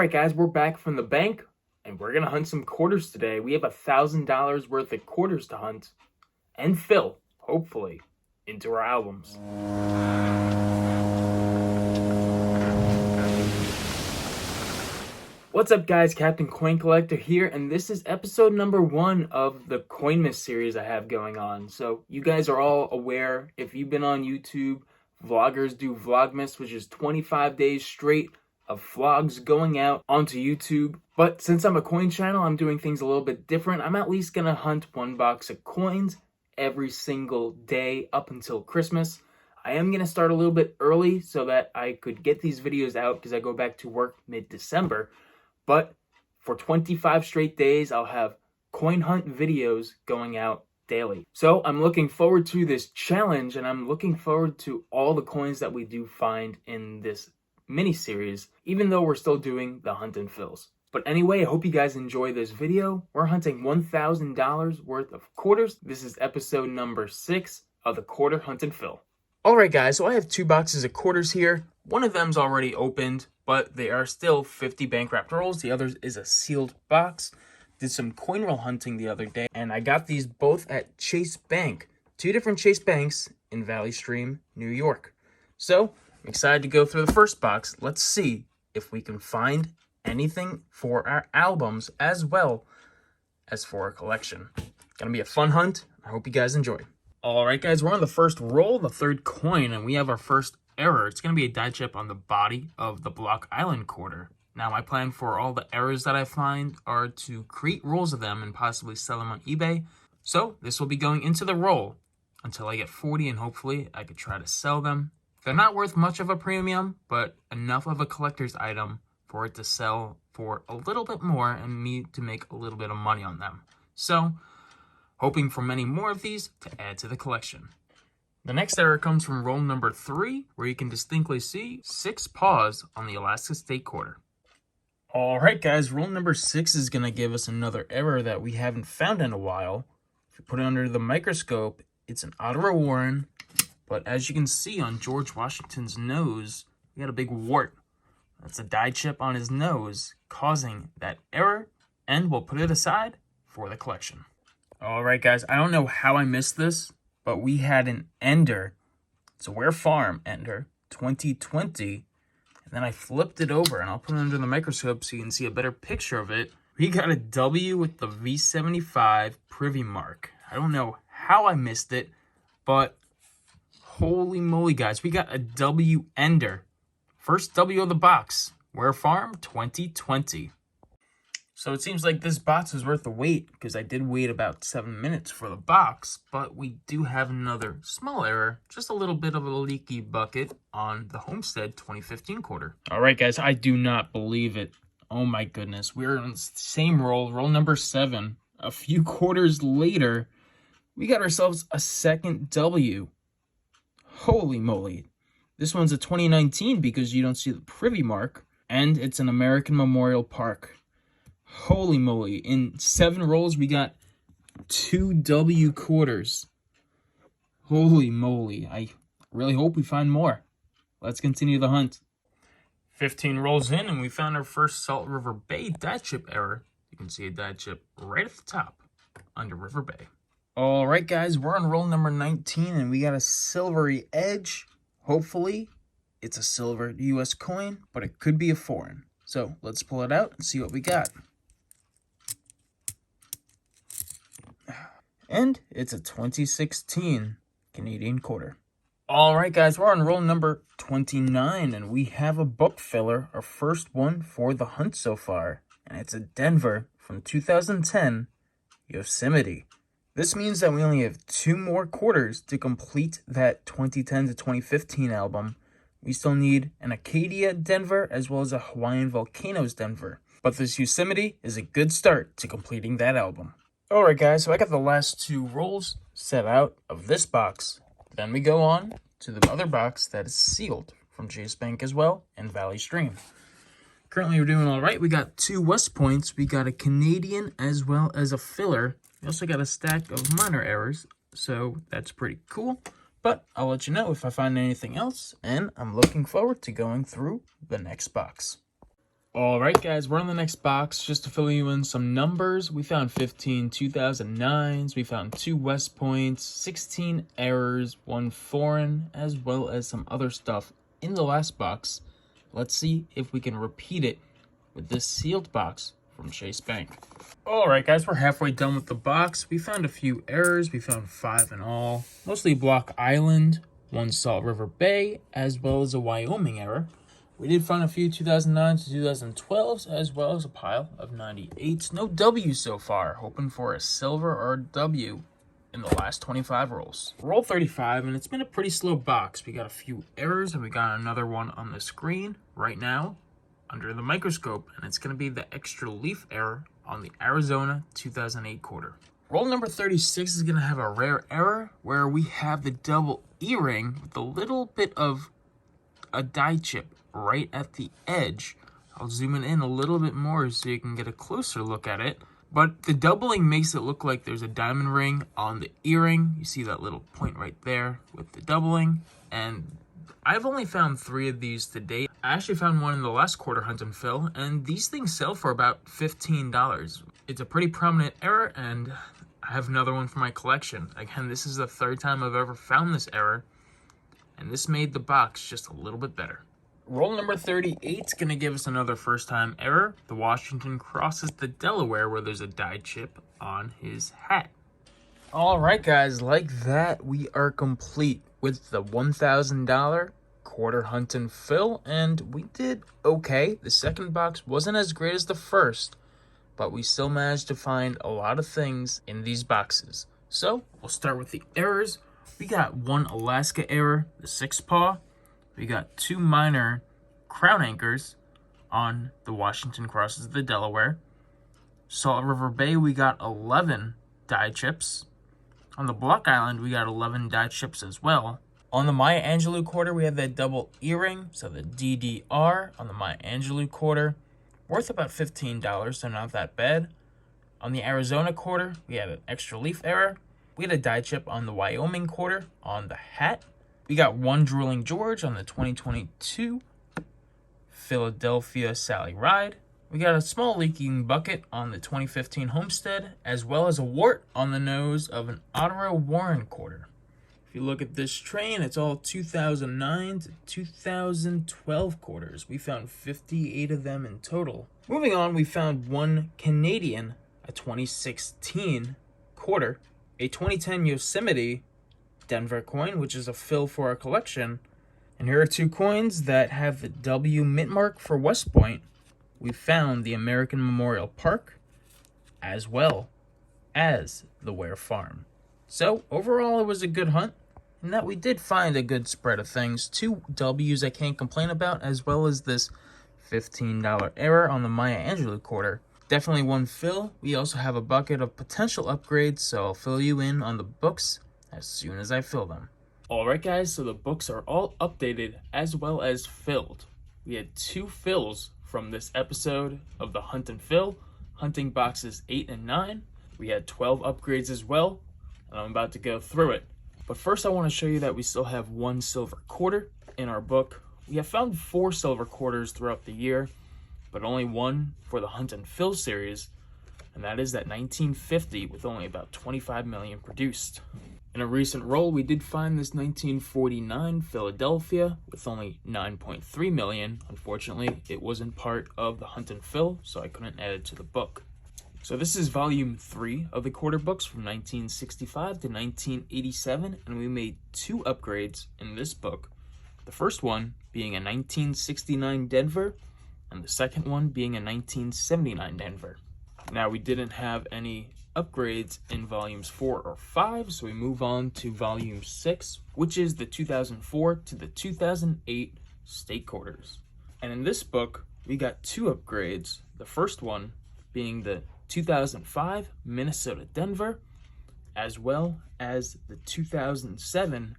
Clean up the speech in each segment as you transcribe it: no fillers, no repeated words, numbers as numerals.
Alright guys, we're back from the bank and we're gonna hunt some quarters today. We have $1,000 worth of quarters to hunt and fill, hopefully, into our albums. What's up guys, Captain Coin Collector here, and this is episode number 1 of the Coinmas series I have going on. So you guys are all aware, if you've been on YouTube, vloggers do Vlogmas, which is 25 days straight of vlogs going out onto YouTube. But since I'm a coin channel, I'm doing things a little bit different. I'm at least gonna hunt 1 box of coins every single day up until Christmas. I am gonna start a little bit early so that I could get these videos out because I go back to work mid-December. But for 25 straight days, I'll have coin hunt videos going out daily. So I'm looking forward to this challenge, and I'm looking forward to all the coins that we do find in this mini-series, even though we're still doing the hunt and fills. But anyway, I hope you guys enjoy this video. We're hunting $1,000 worth of quarters. This is episode number 6 of the quarter hunt and fill. Alright guys, so I have 2 boxes of quarters here. One of them's already opened, but they are still 50 bank wrapped rolls. The other is a sealed box. Did some coin roll hunting the other day, and I got these both at Chase Bank. 2 different Chase Banks in Valley Stream, New York. So, I'm excited to go through the first box. Let's see if we can find anything for our albums as well as for our collection. Gonna be a fun hunt. I hope you guys enjoy. Alright guys, we're on the first roll, the 3rd coin, and we have our first error. It's going to be a die chip on the body of the Block Island quarter. Now, my plan for all the errors that I find are to create rolls of them and possibly sell them on eBay. So, this will be going into the roll until I get 40, and hopefully I could try to sell them. They're not worth much of a premium, but enough of a collector's item for it to sell for a little bit more and me to make a little bit of money on them. So, hoping for many more of these to add to the collection. The next error comes from roll number 3, where you can distinctly see 6 paws on the Alaska State quarter. Alright guys, roll number 6 is going to give us another error that we haven't found in a while. If you put it under the microscope, it's an Ottawa Warren, but as you can see on George Washington's nose, we got a big wart. That's a die chip on his nose, causing that error, and we'll put it aside for the collection. Alright guys, I don't know how I missed this, but we had an Ender. It's a Ware Farm Ender 2020. And then I flipped it over, and I'll put it under the microscope so you can see a better picture of it. We got a W with the V75 privy mark. I don't know how I missed it, but holy moly guys, we got a W Ender. First W of the box. Ware Farm 2020. So it seems like this box is worth the wait, because I did wait about 7 minutes for the box, but we do have another small error, just a little bit of a leaky bucket on the Homestead 2015 quarter. All right, guys, I do not believe it. Oh my goodness, we're on the same roll, roll number 7. A few quarters later, we got ourselves a second W. Holy moly. This one's a 2019 because you don't see the privy mark, and it's an American Memorial Park. Holy moly, in 7 rolls, we got 2 W quarters. Holy moly, I really hope we find more. Let's continue the hunt. 15 rolls in, and we found our first Salt River Bay die chip error. You can see a die chip right at the top under River Bay. Alright guys, we're on roll number 19, and we got a silvery edge. Hopefully, it's a silver US coin, but it could be a foreign. So, let's pull it out and see what we got. And it's a 2016 Canadian quarter. Alright guys, we're on roll number 29, and we have a book filler, our first one for the hunt so far. And it's a Denver from 2010 Yosemite. This means that we only have 2 more quarters to complete that 2010 to 2015 album. We still need an Acadia Denver as well as a Hawaiian Volcanoes Denver. But this Yosemite is a good start to completing that album. Alright guys, so I got the last 2 rolls set out of this box. Then we go on to the other box that is sealed from Chase Bank as well and Valley Stream. Currently we're doing alright. We got 2 West Points. We got a Canadian as well as a filler. We also got a stack of minor errors, so that's pretty cool. But I'll let you know if I find anything else, and I'm looking forward to going through the next box. All right, guys, we're on the next box. Just to fill you in some numbers, we found 15 2009s, we found 2 West Points, 16 errors, 1 foreign, as well as some other stuff in the last box. Let's see if we can repeat it with this sealed box from Chase Bank. All right, guys, we're halfway done with the box. We found a few errors. We found 5 in all, mostly Block Island, 1 Salt River Bay, as well as a Wyoming error. We did find a few 2009s to 2012s, as well as a pile of 98s. No W's so far. Hoping for a silver or a W in the last 25 rolls. Roll 35, and it's been a pretty slow box. We got a few errors, and we got another one on the screen right now under the microscope, and it's going to be the extra leaf error on the Arizona 2008 quarter. Roll number 36 is going to have a rare error where we have the double E-ring with a little bit of a die chip right at the edge. I'll zoom it in a little bit more so you can get a closer look at it. But the doubling makes it look like there's a diamond ring on the earring. You see that little point right there with the doubling. And I've only found 3 of these to date. I actually found one in the last quarter hunt and fill, and these things sell for about $15. It's a pretty prominent error, and I have another one for my collection. Again, this is the 3rd time I've ever found this error, and this made the box just a little bit better. Roll number 38 is going to give us another first-time error. The Washington crosses the Delaware where there's a die chip on his hat. All right, guys, like that, we are complete with the $1,000 quarter hunt and fill, and we did okay. The second box wasn't as great as the first, but we still managed to find a lot of things in these boxes. So we'll start with the errors. We got 1 Alaska error, the 6 paw. We got 2 minor crown anchors on the Washington crosses the Delaware. Salt River Bay, we got 11 die chips. On the Block Island, we got 11 die chips as well. On the Maya Angelou quarter, we have that double earring, so the DDR on the Maya Angelou quarter, worth about $15, so not that bad. On the Arizona quarter, we had an extra leaf error. We had a die chip on the Wyoming quarter on the hat. We got 1 Drooling George on the 2022 Philadelphia Sally Ride. We got a small leaking bucket on the 2015 Homestead, as well as a wart on the nose of an Ottawa Warren quarter. If you look at this train, it's all 2009 to 2012 quarters. We found 58 of them in total. Moving on, we found 1 Canadian, a 2016 quarter, a 2010 Yosemite Denver coin, which is a fill for our collection. And here are 2 coins that have the W mint mark for West Point. We found the American Memorial Park, as well as the Ware Farm. So overall, it was a good hunt, in that we did find a good spread of things. 2 W's I can't complain about, as well as this $15 error on the Maya Angelou quarter. Definitely 1 fill. We also have a bucket of potential upgrades, so I'll fill you in on the books as soon as I fill them. Alright, guys, so the books are all updated as well as filled. We had 2 fills from this episode of the Hunt and Fill, hunting boxes 8 and 9. We had 12 upgrades as well, and I'm about to go through it. But first I want to show you that we still have 1 silver quarter in our book. We have found 4 silver quarters throughout the year, but only 1 for the Hunt and Fill series, and that is that 1950 with only about 25 million produced. In a recent roll, we did find this 1949 Philadelphia with only 9.3 million. Unfortunately, it wasn't part of the Hunt and Fill, so I couldn't add it to the book. So this is volume 3 of the quarter books from 1965 to 1987, and we made 2 upgrades in this book. The first one being a 1969 Denver, and the second one being a 1979 Denver. Now, we didn't have any upgrades in volumes 4 or 5, so we move on to volume 6, which is the 2004 to the 2008 state quarters. And in this book, we got 2 upgrades. The first one being the 2005 Minnesota Denver, as well as the 2007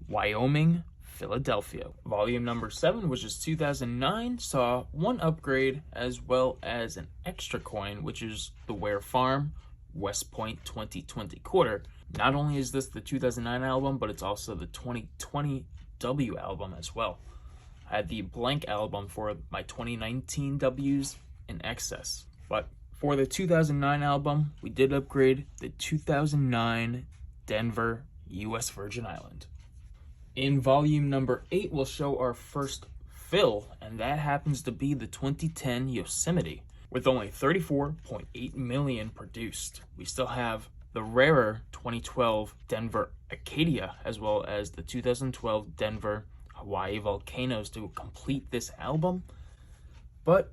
Wyoming Philadelphia. Volume number 7, which is 2009, saw 1 upgrade as well as an extra coin, which is the Ware Farm West Point 2020 quarter. Not only is this the 2009 album, but it's also the 2020 W album as well. I had the blank album for my 2019 W's in excess. But for the 2009 album, we did upgrade the 2009 Denver, U.S. Virgin Island. In volume number 8, we'll show our first fill, and that happens to be the 2010 Yosemite, with only 34.8 million produced. We still have the rarer 2012 Denver Acadia, as well as the 2012 Denver Hawaii Volcanoes to complete this album. But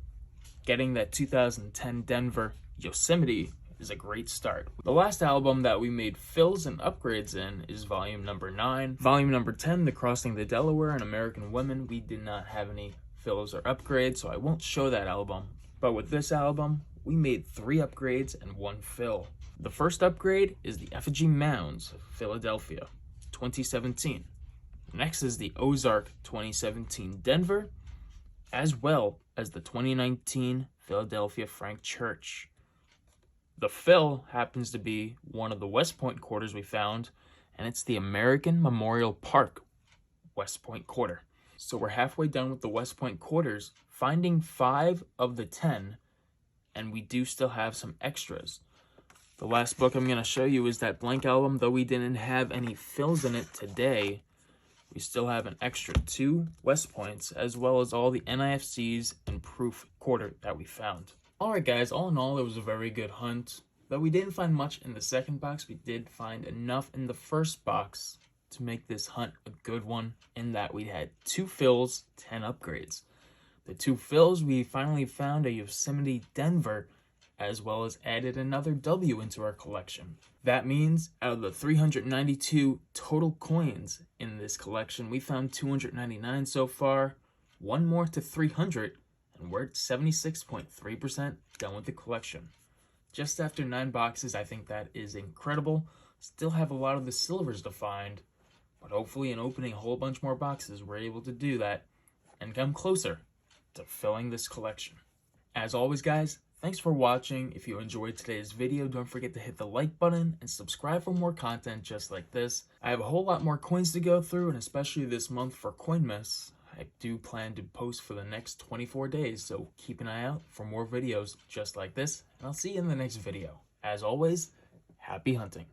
getting that 2010 Denver Yosemite is a great start. The last album that we made fills and upgrades in is volume number 9. Volume number 10, The Crossing the Delaware and American Women, we did not have any fills or upgrades, so I won't show that album. But with this album, we made 3 upgrades and 1 fill. The first upgrade is the Effigy Mounds, Philadelphia, 2017. Next is the Ozark 2017 Denver, as well as the 2019 Philadelphia Frank Church. The fill happens to be one of the West Point quarters we found, and it's the American Memorial Park West Point quarter. So we're halfway done with the West Point quarters, finding 5 of the 10, and we do still have some extras. The last book I'm going to show you is that blank album. Though we didn't have any fills in it today, we still have an extra 2 West Points, as well as all the NIFCs and proof quarter that we found. Alright guys, all in all, it was a very good hunt. Though we didn't find much in the second box, we did find enough in the first box to make this hunt a good one, in that we had 2 fills, 10 upgrades. The 2 fills, we finally found a Yosemite Denver, as well as added another W into our collection. That means out of the 392 total coins in this collection, we found 299 so far, 1 more to 300, and we're at 76.3% done with the collection. Just after 9 boxes, I think that is incredible. Still have a lot of the silvers to find, but hopefully in opening a whole bunch more boxes, we're able to do that and come closer to filling this collection. As always guys, thanks for watching. If you enjoyed today's video, don't forget to hit the like button and subscribe for more content just like this. I have a whole lot more coins to go through, and especially this month for Coinmas, I do plan to post for the next 24 days, so keep an eye out for more videos just like this, and I'll see you in the next video. As always, happy hunting.